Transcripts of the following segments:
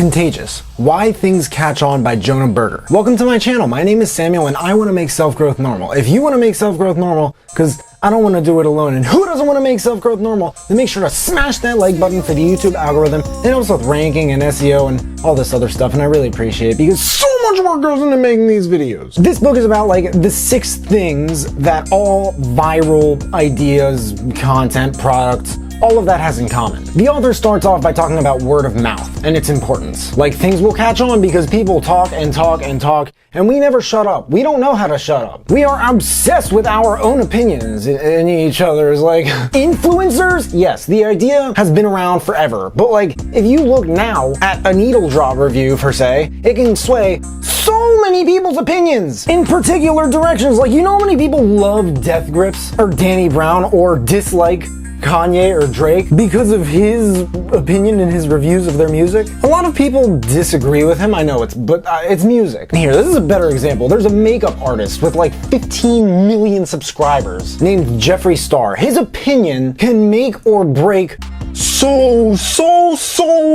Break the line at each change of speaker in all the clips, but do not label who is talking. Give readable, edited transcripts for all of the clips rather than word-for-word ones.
Contagious, Why Things Catch On by Jonah Berger. Welcome to my channel. My name is Samuel and I want to make self-growth normal. If you want to make self-growth normal, because I don't want to do it alone, and who doesn't want to make self-growth normal, then make sure to smash that like button for the YouTube algorithm. It helps with ranking and SEO and all this other stuff, and I really appreciate it because so much work goes into making these videos. This book is about like the 6 things that all viral ideas, content, products, all of that has in common. The author starts off by talking about word of mouth and its importance. Like, things will catch on because people talk and talk and talk, and we never shut up. We don't know how to shut up. We are obsessed with our own opinions in each other's. Like, influencers? Yes, the idea has been around forever, but like, if you look now at a needle drop review, per se, it can sway so many people's opinions in particular directions. Like, you know how many people love Death Grips or Danny Brown or dislike Kanye or Drake because of his opinion and his reviews of their music? A lot of people disagree with him, I know, but it's music. Here, this is a better example. There's a makeup artist with like 15 million subscribers named Jeffree Star. His opinion can make or break so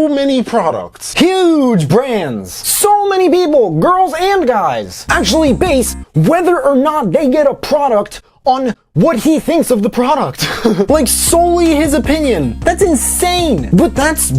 many products. Huge brands. So many people, girls and guys, actually base whether or not they get a product on what he thinks of the product. Like, solely his opinion. That's insane. But that's,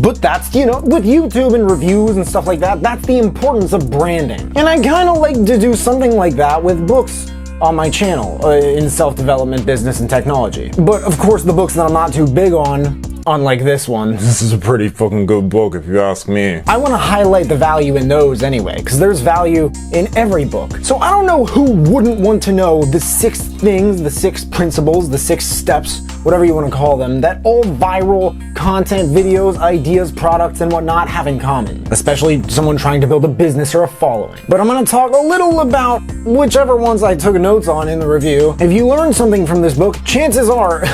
you know, with YouTube and reviews and stuff like that, that's the importance of branding. And I kind of like to do something like that with books on my channel in self-development, business, and technology. But of course, the books that I'm not too big on, unlike this one, this is a pretty fucking good book if you ask me, I want to highlight the value in those anyway, because there's value in every book. So I don't know who wouldn't want to know the 6 things, the 6 principles, the 6 steps, whatever you want to call them, that all viral content, videos, ideas, products, and whatnot have in common, especially someone trying to build a business or a following. But I'm going to talk a little about whichever ones I took notes on in the review. If you learn something from this book, chances are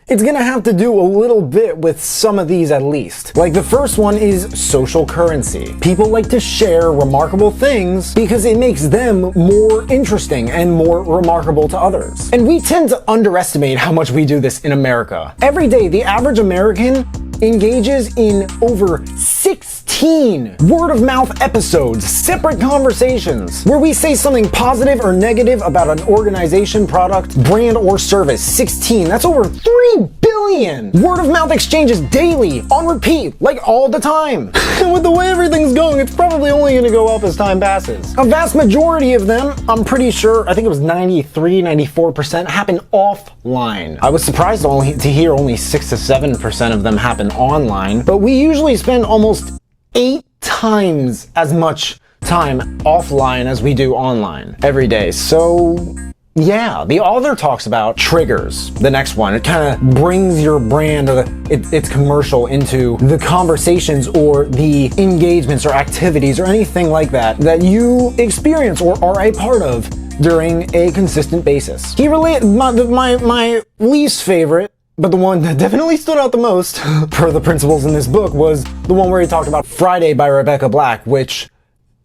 it's gonna have to do a little bit with some of these at least. Like, the first one is social currency. People like to share remarkable things because it makes them more interesting and more remarkable to others. And we tend to underestimate how much we do this in America. Every day, the average American engages in over 16 word-of-mouth episodes, separate conversations, where we say something positive or negative about an organization, product, brand, or service. 16, that's over 3 billion word-of-mouth exchanges daily, on repeat, like all the time. And with the way everything's going, it's probably only gonna go up as time passes. A vast majority of them, I'm pretty sure, I think it was 93, 94%, happen offline. I was surprised to hear only 6 to 7% of them happen online, but we usually spend almost 8 times as much time offline as we do online every day. So yeah, the author talks about triggers, the next one. It kind of brings your brand or its commercial into the conversations or the engagements or activities or anything like that that you experience or are a part of during a consistent basis. He related my least favorite, but the one that definitely stood out the most, per the principles in this book, was the one where he talked about Friday by Rebecca Black, which,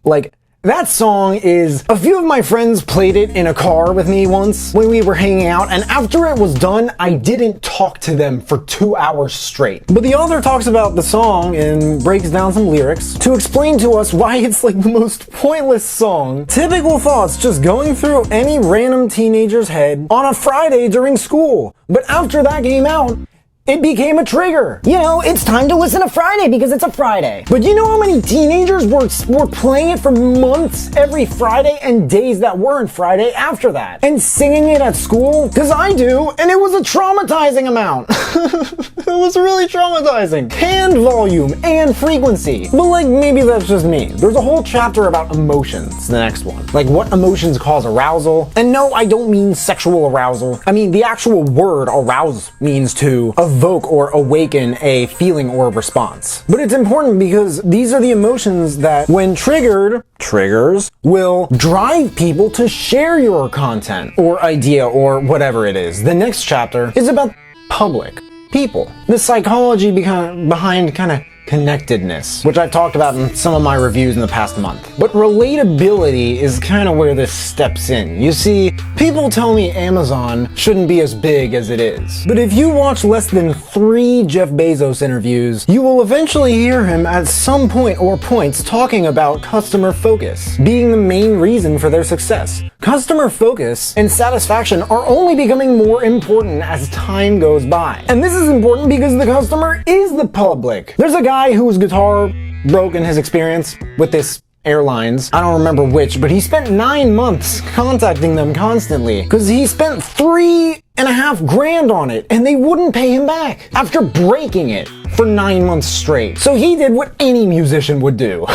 like, that song is... A few of my friends played it in a car with me once when we were hanging out, and after it was done, I didn't talk to them for 2 hours straight. But the author talks about the song and breaks down some lyrics to explain to us why it's like the most pointless song. Typical thoughts just going through any random teenager's head on a Friday during school. But after that came out, it became a trigger. You know, it's time to listen to Friday because it's a Friday. But you know how many teenagers were playing it for months every Friday and days that weren't Friday after that? And singing it at school? Because I do, and it was a traumatizing amount. It was really traumatizing. And volume and frequency. But like, maybe that's just me. There's a whole chapter about emotions, the next one. Like, what emotions cause arousal. And no, I don't mean sexual arousal. I mean, the actual word arouse means to evoke or awaken a feeling or response. But it's important because these are the emotions that, when triggered, triggers, will drive people to share your content or idea or whatever it is. The next chapter is about public people. The psychology behind kind of connectedness, which I've talked about in some of my reviews in the past month. But relatability is kind of where this steps in. You see, people tell me Amazon shouldn't be as big as it is. But if you watch less than 3 Jeff Bezos interviews, you will eventually hear him at some point or points talking about customer focus being the main reason for their success. Customer focus and satisfaction are only becoming more important as time goes by. And this is important because the customer is the public. There's a guy whose guitar broke in his experience with this airlines. I don't remember which, but he spent 9 months contacting them constantly because he spent $3.5 grand on it and they wouldn't pay him back after breaking it for 9 months straight. So he did what any musician would do.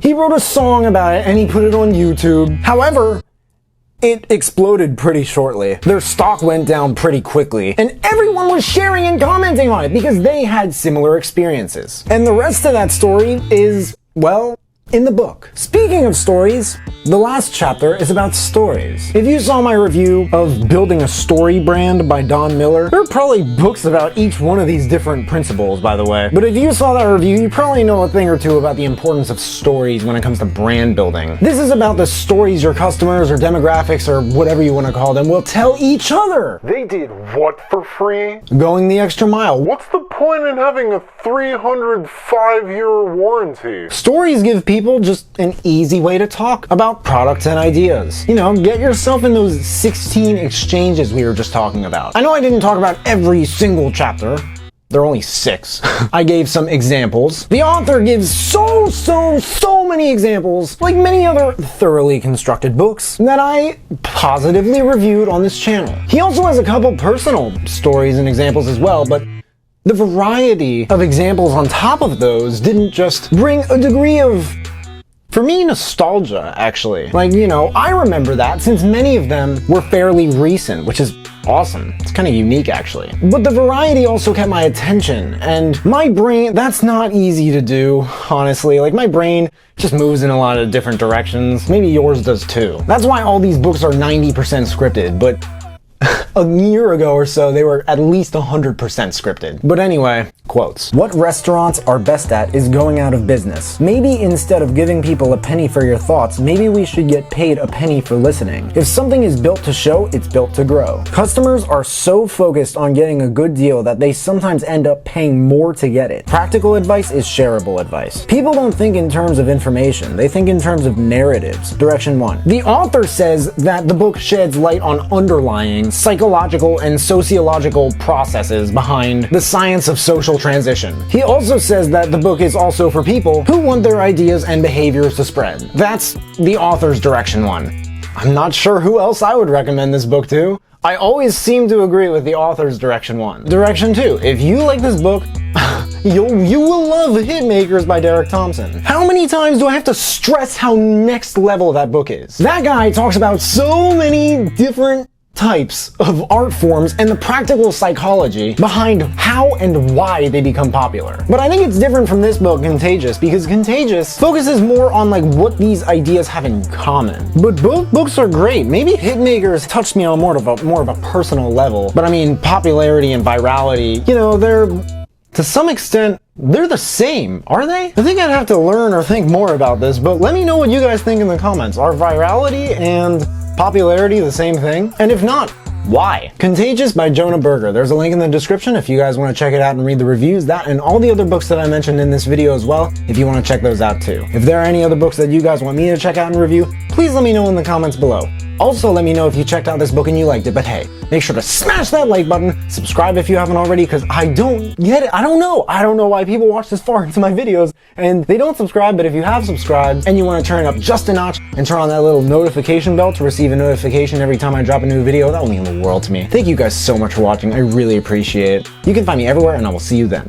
He wrote a song about it and he put it on YouTube. However, it exploded pretty shortly. Their stock went down pretty quickly, and everyone was sharing and commenting on it because they had similar experiences. And the rest of that story is, well, in the book. Speaking of stories, the last chapter is about stories. If you saw my review of Building a Story Brand by Don Miller, there are probably books about each one of these different principles, by the way. But if you saw that review, you probably know a thing or two about the importance of stories when it comes to brand building. This is about the stories your customers or demographics or whatever you want to call them will tell each other.
They did what for free?
Going the extra mile.
What's the point in having a 305-year warranty?
Stories give people just an easy way to talk about products and ideas. You know, get yourself in those 16 exchanges we were just talking about. I know I didn't talk about every single chapter. There are only 6. I gave some examples. The author gives so many examples, like many other thoroughly constructed books that I positively reviewed on this channel. He also has a couple personal stories and examples as well, but the variety of examples on top of those didn't just bring a degree of, for me, nostalgia, actually. Like, you know, I remember that since many of them were fairly recent, which is awesome. It's kind of unique, actually. But the variety also kept my attention, and my brain, that's not easy to do, honestly. Like, my brain just moves in a lot of different directions. Maybe yours does too. That's why all these books are 90% scripted, but a year ago or so, they were at least 100% scripted. But anyway, quotes. What restaurants are best at is going out of business. Maybe instead of giving people a penny for your thoughts, maybe we should get paid a penny for listening. If something is built to show, it's built to grow. Customers are so focused on getting a good deal that they sometimes end up paying more to get it. Practical advice is shareable advice. People don't think in terms of information, they think in terms of narratives. Direction 1. The author says that the book sheds light on underlying psychological and sociological processes behind the science of social transition. He also says that the book is also for people who want their ideas and behaviors to spread. That's the author's direction 1. I'm not sure who else I would recommend this book to. I always seem to agree with the author's direction 1. Direction 2. If you like this book, you will love Hitmakers by Derek Thompson. How many times do I have to stress how next level that book is? That guy talks about so many different types of art forms and the practical psychology behind how and why they become popular. But I think it's different from this book, Contagious, because Contagious focuses more on like what these ideas have in common. But both books are great. Maybe Hitmakers touched me on more of a personal level. But I mean, popularity and virality, you know, they're to some extent, they're the same, are they? I think I'd have to learn or think more about this, but let me know what you guys think in the comments. Are virality and popularity the same thing? And if not, why? Contagious by Jonah Berger. There's a link in the description if you guys want to check it out and read the reviews. That and all the other books that I mentioned in this video as well, if you want to check those out too. If there are any other books that you guys want me to check out and review, please let me know in the comments below. Also, let me know if you checked out this book and you liked it, but hey, make sure to smash that like button, subscribe if you haven't already, because I don't get it. I don't know why people watch this far into my videos and they don't subscribe, but if you have subscribed and you want to turn it up just a notch and turn on that little notification bell to receive a notification every time I drop a new video, that will mean the world to me. Thank you guys so much for watching. I really appreciate it. You can find me everywhere and I will see you then.